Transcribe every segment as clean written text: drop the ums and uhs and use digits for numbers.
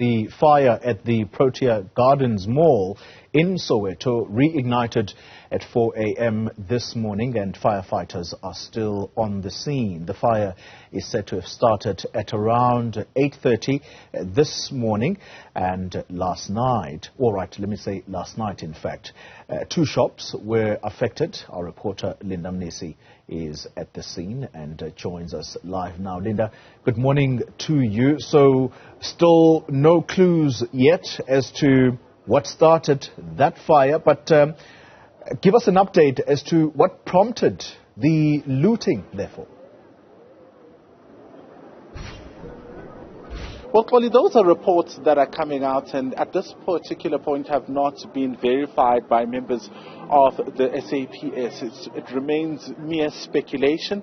The fire at the Protea Gardens Mall in Soweto reignited at 4 a.m. this morning, and firefighters are still on the scene. The fire is said to have started at around 8:30 this morning, and last night, last night in fact, two shops were affected. Our reporter Linda Mnesi is at the scene and joins us live now. Linda, good morning to you. So still no clues yet as to what started that fire, but give us an update as to what prompted the looting, therefore. Well, Polly, those are reports that are coming out and at this particular point have not been verified by members of the SAPS. It remains mere speculation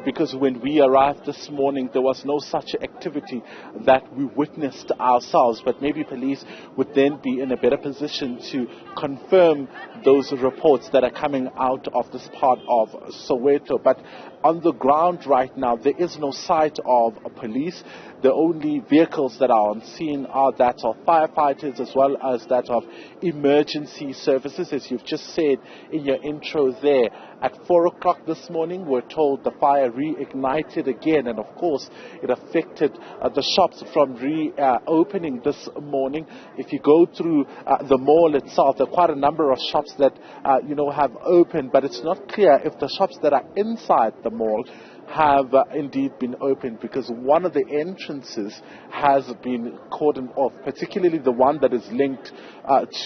because when we arrived this morning, there was no such activity that we witnessed ourselves. But maybe police would then be in a better position to confirm those reports that are coming out of this part of Soweto. But on the ground right now, there is no sight of police. The only vehicles that are on scene are that of firefighters as well as that of emergency services, as you've just said in your intro there. At 4 o'clock this morning, we're told the fire reignited again, and of course it affected the shops from reopening this morning. If you go through the mall itself, there are quite a number of shops that have opened, but it's not clear if the shops that are inside the mall have indeed been opened, because one of the entrances has been cordoned off, particularly the one that is linked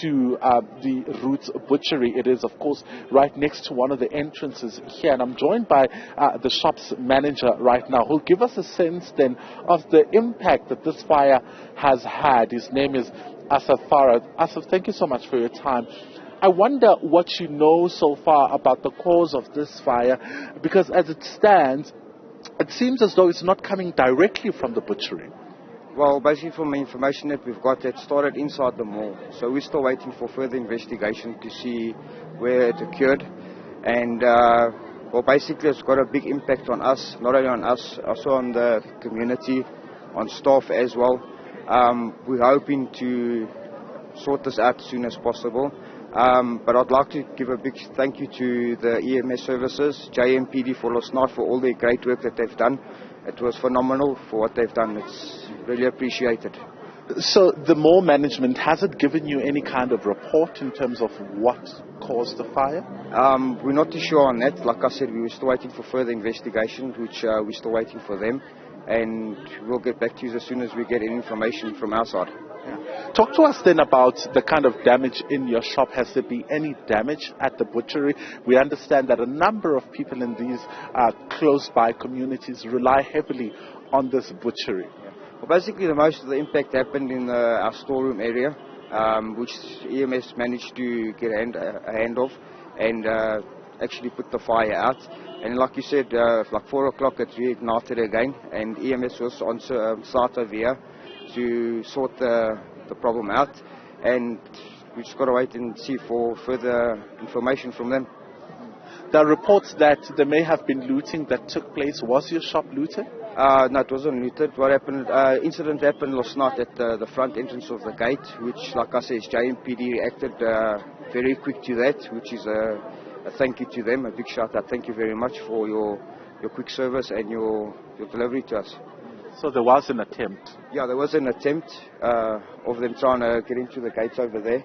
to the Roots Butchery. It is, of course, right next to one of the entrances here, and I'm joined by the shop's manager right now, who'll give us a sense then of the impact that this fire has had. His name is Asaf Farad. Asaf, thank you so much for your time. I wonder what you know so far about the cause of this fire, because as it stands, it seems as though it's not coming directly from the butchery. Well, basically from the information that we've got, it started inside the mall. So we're still waiting for further investigation to see where it occurred. And, basically it's got a big impact on us, not only on us, also on the community, on staff as well. We're hoping to sort this out as soon as possible. But I'd like to give a big thank you to the EMS services, JMPD for last night, for all the great work that they've done. It was phenomenal for what they've done. It's really appreciated. So the mall management, has it given you any kind of report in terms of what caused the fire? We're not too sure on that. Like I said, we were still waiting for further investigation, which we're still waiting for them. And we'll get back to you as soon as we get any information from our side. Talk to us then about the kind of damage in your shop. Has there been any damage at the butchery? We understand that a number of people in these close by communities rely heavily on this butchery. Well, basically most of the impact happened in our storeroom area, which EMS managed to get a hand of and actually put the fire out. And like you said, like 4 o'clock it reignited again, and EMS was on site over here to sort the problem out, and we just got to wait and see for further information from them. There are reports that there may have been looting that took place. Was your shop looted? No, it wasn't looted. What happened? Incident happened last night at the front entrance of the gate, which, like I said, JMPD reacted very quick to that, which is a thank you to them, a big shout out. Thank you very much for your quick service and your delivery to us. So there was an attempt? Yeah, there was an attempt of them trying to get into the gates over there,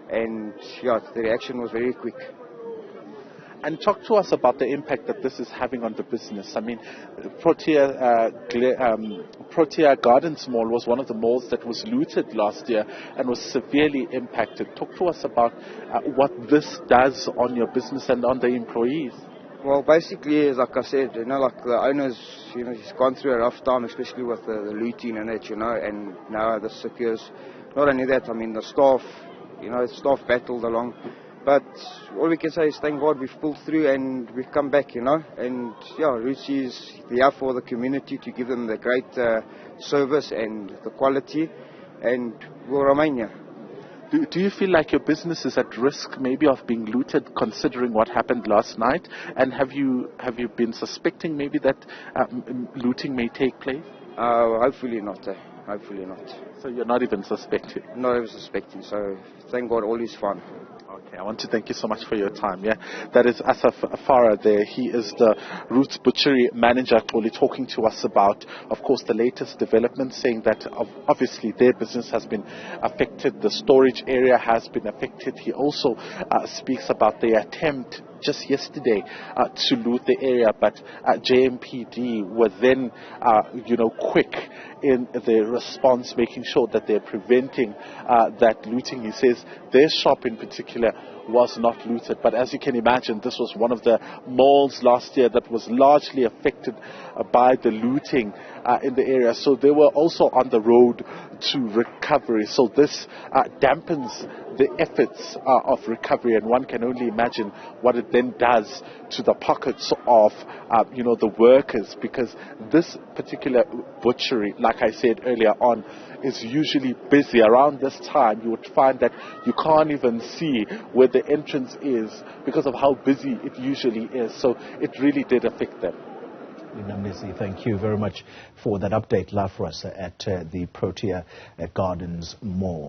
and yeah, the reaction was very quick. And talk to us about the impact that this is having on the business. I mean, Protea Gardens Mall was one of the malls that was looted last year and was severely impacted. Talk to us about what this does on your business and on the employees. Well, basically, like I said, like the owners, he's gone through a rough time, especially with the looting and it, and now this occurs. Not only that, I mean, the staff, staff battled along. But all we can say is thank God we've pulled through and we've come back, And yeah, Roots is there for the community to give them the great service and the quality, and we'll remain here. Do you feel like your business is at risk maybe of being looted, considering what happened last night? And have you been suspecting maybe that looting may take place? Hopefully not. hopefully not. So you're not even suspecting? Not even suspecting, so thank God all is fine. Okay, I want to thank you so much for your time. Yeah, that is Asaf Farah there. He is the Roots Butchery manager, only talking to us about, of course, the latest developments, saying that obviously their business has been affected, the storage area has been affected. He also speaks about the attempt just yesterday to loot the area, but JMPD were then, quick in their response, making sure that they're preventing that looting. He says their shop in particular was not looted, but as you can imagine, this was one of the malls last year that was largely affected by the looting in the area. So they were also on the road to recovery. So this dampens the efforts of recovery, and one can only imagine what it then does to the pockets of the workers, because this particular butchery, like I said earlier on, is usually busy. Around this time you would find that you can't even see where the entrance is because of how busy it usually is. So it really did affect them. Thank you very much for that update, live for us at the Protea Gardens Mall.